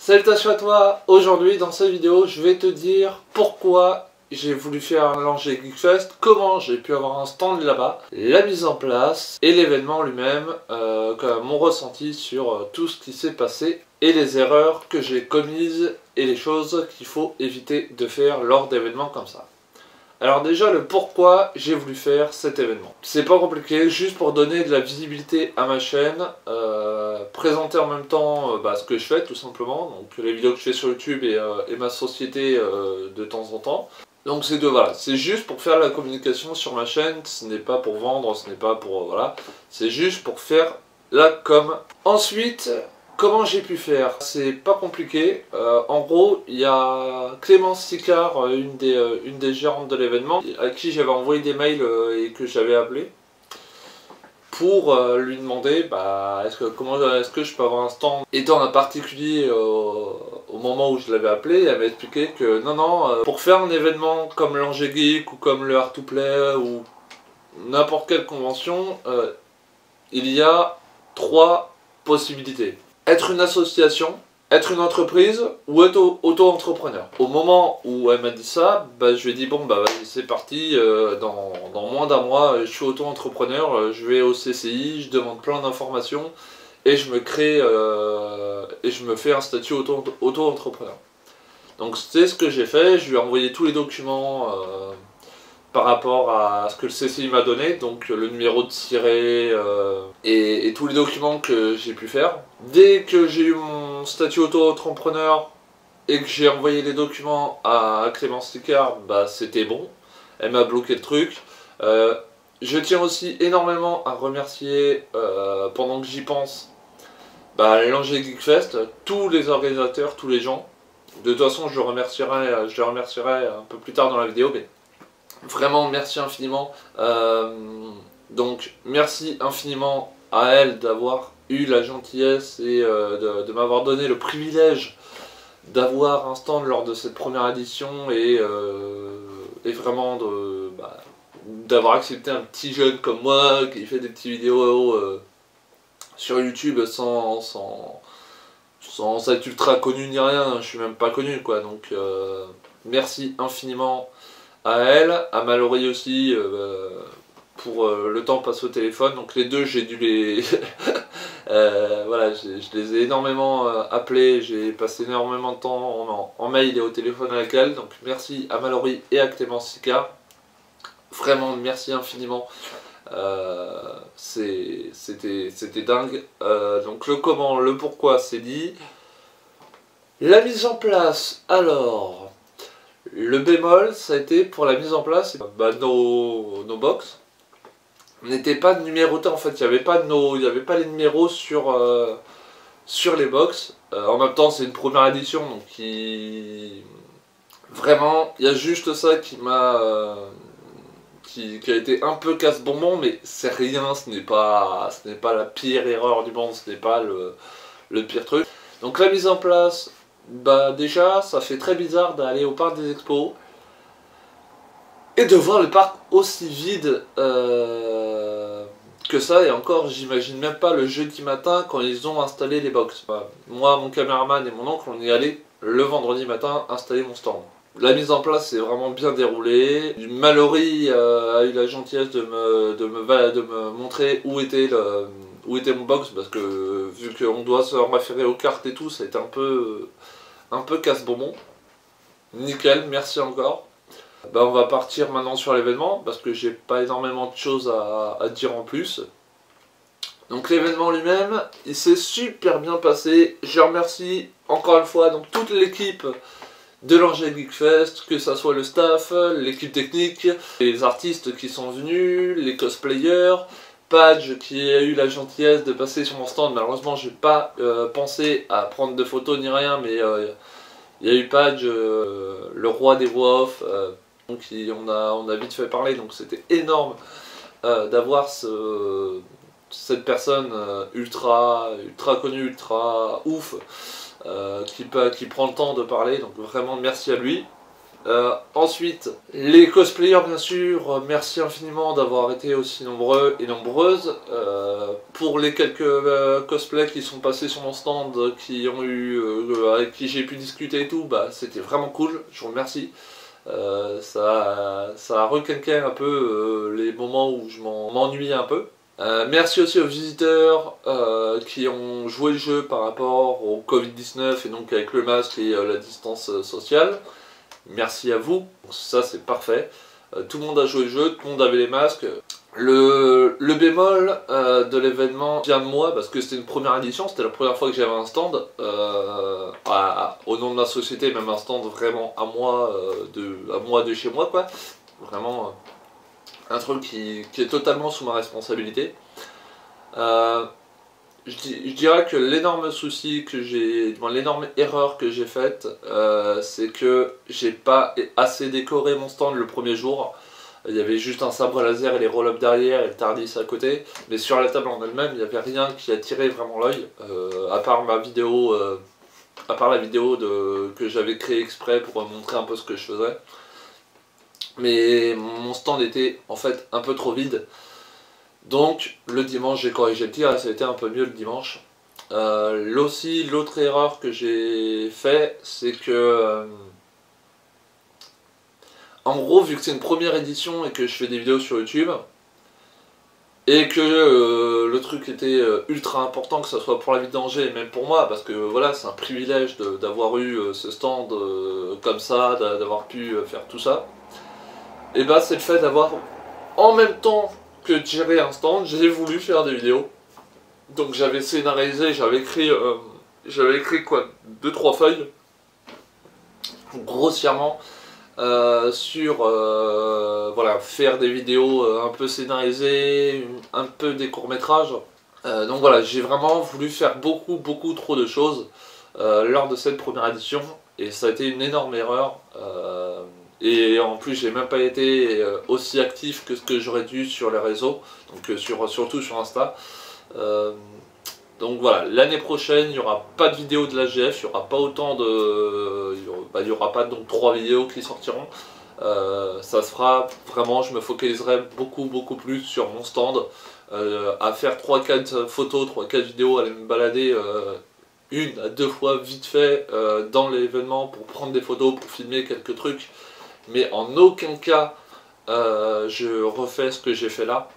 Salutations à toi. Aujourd'hui dans cette vidéo je vais te dire pourquoi j'ai voulu faire un Langer Geekfest, comment j'ai pu avoir un stand là-bas, la mise en place et l'événement lui-même, mon ressenti sur tout ce qui s'est passé et les erreurs que j'ai commises et les choses qu'il faut éviter de faire lors d'événements comme ça. Alors déjà le pourquoi j'ai voulu faire cet événement. C'est pas compliqué, juste pour donner de la visibilité à ma chaîne, présenter en même temps ce que je fais tout simplement, donc les vidéos que je fais sur YouTube et ma société de temps en temps. Donc c'est voilà, c'est juste pour faire la communication sur ma chaîne, ce n'est pas pour vendre, ce n'est pas pour voilà, c'est juste pour faire la com. Ensuite, comment j'ai pu faire? C'est pas compliqué. En gros, il y a Clémence Sicard, une des gérantes de l'événement, à qui j'avais envoyé des mails et que j'avais appelé pour lui demander comment est-ce que je peux avoir un stand. Étant un particulier au moment où je l'avais appelé, elle m'a expliqué que non, pour faire un événement comme l'Angers Geek ou comme le Art to Play ou n'importe quelle convention, il y a 3 possibilités. Être une association, être une entreprise ou être auto-entrepreneur. Au moment où elle m'a dit ça, je lui ai dit bon vas-y c'est parti, dans moins d'un mois je suis auto-entrepreneur, je vais au CCI, je demande plein d'informations et je me crée et je me fais un statut auto-entrepreneur. Donc c'est ce que j'ai fait, je lui ai envoyé tous les documents par rapport à ce que le CCI m'a donné, donc le numéro de siret et tous les documents que j'ai pu faire. Dès que j'ai eu mon statut auto-entrepreneur et que j'ai envoyé les documents à Clémence Sicard, c'était bon. Elle m'a bloqué le truc. Je tiens aussi énormément à remercier, pendant que j'y pense, l'Angers Geekfest, tous les organisateurs, tous les gens. De toute façon, je les remercierai un peu plus tard dans la vidéo, mais vraiment merci infiniment. Donc merci infiniment à elle d'avoir eu la gentillesse et de m'avoir donné le privilège d'avoir un stand lors de cette première édition et vraiment d'avoir accepté un petit jeune comme moi qui fait des petites vidéos sur YouTube sans être ultra connu ni rien, je suis même pas connu quoi, donc merci infiniment à elle, à Mallory aussi, pour le temps passé au téléphone. Donc les deux, j'ai dû les... voilà, je les ai énormément appelés, j'ai passé énormément de temps en mail et au téléphone avec elle. Donc merci à Mallory et à Clémence Sicard. Vraiment, merci infiniment. C'était dingue. Donc le comment, le pourquoi, c'est dit. La mise en place, alors... Le bémol, ça a été pour la mise en place, nos box n'étaient pas numérotées en fait, il n'y avait pas les numéros sur les box. En même temps, c'est une première édition, donc vraiment, il y a juste ça qui m'a qui a été un peu casse-bonbon, mais c'est rien, ce n'est pas la pire erreur du monde, ce n'est pas le pire truc. Donc la mise en place. Déjà ça fait très bizarre d'aller au parc des expos et de voir le parc aussi vide que ça, et encore j'imagine même pas le jeudi matin quand ils ont installé les box. Moi, mon caméraman et mon oncle, on y allait le vendredi matin installer mon stand. La mise en place s'est vraiment bien déroulée. Mallory a eu la gentillesse de me montrer où était mon box, parce que vu qu'on doit se référer aux cartes et tout, ça a été un peu casse-bonbon. Nickel, merci encore. On va partir maintenant sur l'événement, parce que j'ai pas énormément de choses à dire en plus. Donc l'événement lui-même, il s'est super bien passé. Je remercie encore une fois donc toute l'équipe de l'Angers Geekfest, que ça soit le staff, l'équipe technique, les artistes qui sont venus, les cosplayers, Page qui a eu la gentillesse de passer sur mon stand. Malheureusement j'ai pas pensé à prendre de photos ni rien, mais il y a eu Page, le roi des voix off, donc on a vite fait parler, donc c'était énorme d'avoir cette personne ultra connue, ultra ouf, qui prend le temps de parler, donc vraiment merci à lui. Ensuite, les cosplayers bien sûr, merci infiniment d'avoir été aussi nombreux et nombreuses. Pour les quelques cosplays qui sont passés sur mon stand, avec qui j'ai pu discuter et tout, bah c'était vraiment cool, je vous remercie. Ça a requinqué un peu les moments où je m'ennuyais un peu. Merci aussi aux visiteurs qui ont joué le jeu par rapport au Covid-19 et donc avec le masque et la distance sociale. Merci à vous, ça c'est parfait. Tout le monde a joué le jeu, tout le monde avait les masques. Le bémol de l'événement vient de moi parce que c'était une première édition, c'était la première fois que j'avais un stand au nom de ma société, même un stand vraiment à moi, de chez moi quoi. Vraiment un truc qui est totalement sous ma responsabilité. Je dirais que l'énorme souci que j'ai, l'énorme erreur que j'ai faite, c'est que j'ai pas assez décoré mon stand le premier jour. Il y avait juste un sabre laser et les roll-up derrière et le Tardis à côté. Mais sur la table en elle-même, il n'y avait rien qui attirait vraiment l'œil, à part la vidéo que j'avais créée exprès pour montrer un peu ce que je faisais. Mais mon stand était en fait un peu trop vide. Donc le dimanche j'ai corrigé le tir et ça a été un peu mieux le dimanche. L'autre erreur que j'ai fait, c'est que en gros, vu que c'est une première édition et que je fais des vidéos sur YouTube, et que le truc était ultra important, que ce soit pour la ville d'Angers et même pour moi, parce que voilà, c'est un privilège d'avoir eu ce stand comme ça, d'avoir pu faire tout ça, et bah c'est le fait d'avoir en même temps que de gérer un stand, j'ai voulu faire des vidéos. Donc j'avais scénarisé, j'avais écrit quoi, 2-3 feuilles, grossièrement, sur voilà, faire des vidéos un peu scénarisées, un peu des courts-métrages. Donc voilà, j'ai vraiment voulu faire beaucoup trop de choses lors de cette première édition, et ça a été une énorme erreur. Et en plus j'ai même pas été aussi actif que ce que j'aurais dû sur les réseaux, donc surtout sur Insta. Donc voilà, l'année prochaine il n'y aura pas de vidéo de l'AGF, il n'y aura pas autant de... il y aura pas donc 3 vidéos qui sortiront. Ça se fera vraiment, je me focaliserai beaucoup plus sur mon stand, à faire 3-4 photos, 3-4 vidéos, aller me balader 1 à 2 fois vite fait dans l'événement pour prendre des photos, pour filmer quelques trucs. Mais en aucun cas je refais ce que j'ai fait là,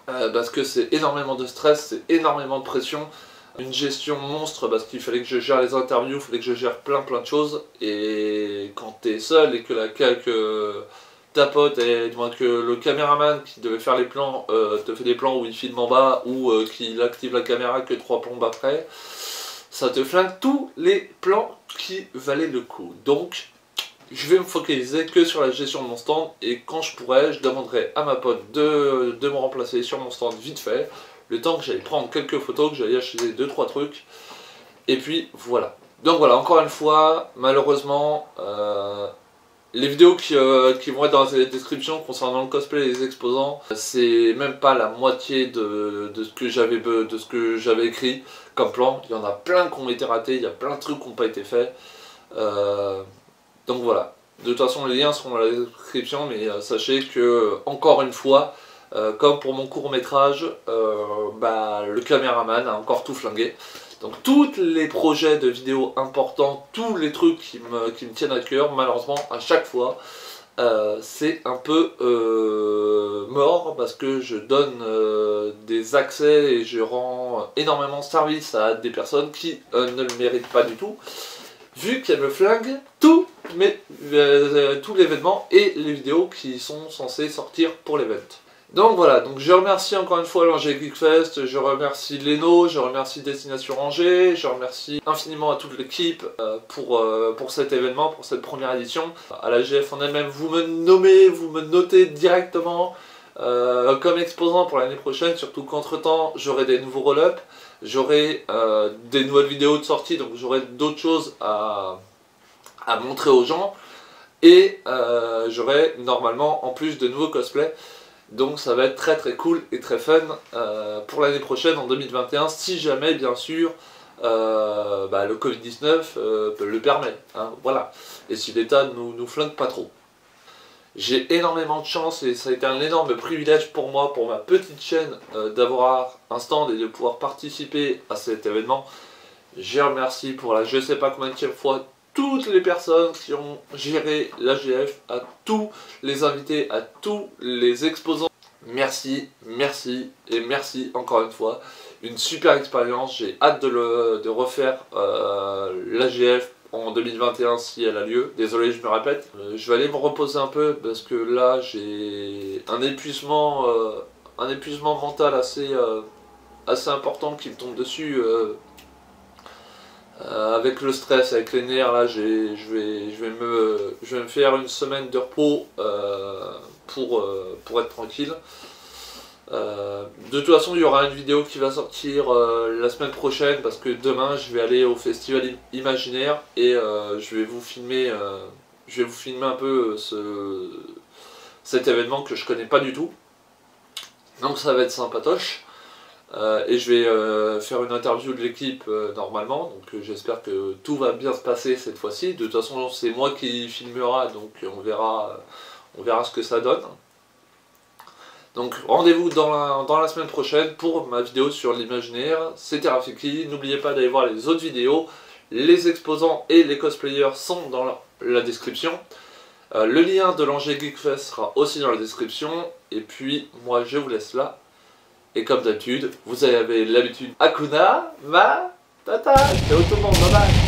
parce que c'est énormément de stress, c'est énormément de pression, une gestion monstre parce qu'il fallait que je gère les interviews, il fallait que je gère plein de choses, et quand t'es seul et que ta pote et que le caméraman qui devait faire les plans te fait des plans où il filme en bas ou qu'il active la caméra que 3 plombes après, ça te flingue tous les plans qui valaient le coup. Donc je vais me focaliser que sur la gestion de mon stand, et quand je pourrai, je demanderai à ma pote de me remplacer sur mon stand vite fait, le temps que j'aille prendre quelques photos, que j'aille acheter 2-3 trucs, et puis voilà. Donc voilà, encore une fois, malheureusement, les vidéos qui vont être dans la description concernant le cosplay et les exposants, c'est même pas la moitié de ce que j'avais écrit comme plan. Il y en a plein qui ont été ratés, il y a plein de trucs qui n'ont pas été faits. Donc voilà, de toute façon les liens seront dans la description, mais sachez que, encore une fois, comme pour mon court métrage, le caméraman a encore tout flingué. Donc tous les projets de vidéos importants, tous les trucs qui me tiennent à cœur, malheureusement à chaque fois, c'est un peu mort, parce que je donne des accès et je rends énormément de service à des personnes qui ne le méritent pas du tout, vu qu'elle me flingue tout l'événement et les vidéos qui sont censées sortir pour l'événement. Donc voilà, donc je remercie encore une fois l'Angers Geekfest, je remercie Leno, je remercie Destination Angers, je remercie infiniment à toute l'équipe pour cet événement, pour cette première édition. À la GF en elle-même, vous me nommez, vous me notez directement comme exposant pour l'année prochaine, surtout qu'entre temps j'aurai des nouveaux roll-up, j'aurai des nouvelles vidéos de sortie, donc j'aurai d'autres choses à montrer aux gens, et j'aurai normalement en plus de nouveaux cosplays. Donc ça va être très cool et très fun pour l'année prochaine, en 2021, si jamais bien sûr le Covid-19 le permet, hein, voilà. Et si l'État nous flingue pas trop. J'ai énormément de chance et ça a été un énorme privilège pour moi, pour ma petite chaîne, d'avoir un stand et de pouvoir participer à cet événement. Je remercie pour la je sais pas combien de fois toutes les personnes qui ont géré l'AGF, à tous les invités, à tous les exposants. Merci, merci et merci encore une fois. Une super expérience, j'ai hâte de refaire l'AGF en 2021 si elle a lieu. Désolé, je me répète. Je vais aller me reposer un peu parce que là j'ai un épuisement mental assez important qui me tombe dessus. Avec le stress, avec les nerfs, là, je vais me faire une semaine de repos pour être tranquille. De toute façon, il y aura une vidéo qui va sortir la semaine prochaine parce que demain, je vais aller au Festival Imaginaire et je vais vous filmer un peu cet événement que je connais pas du tout. Donc ça va être sympatoche. Et je vais faire une interview de l'équipe normalement, donc j'espère que tout va bien se passer cette fois-ci. De toute façon c'est moi qui filmera, donc on verra ce que ça donne. Donc rendez-vous dans la semaine prochaine pour ma vidéo sur l'imaginaire. C'était Rafiki, n'oubliez pas d'aller voir les autres vidéos. Les exposants et les cosplayers sont dans la description. Le lien de l'Angers Geek Fest sera aussi dans la description. Et puis moi je vous laisse là. Et comme d'habitude, vous avez l'habitude. Hakuna Matata. Ciao tout le monde, bye bye.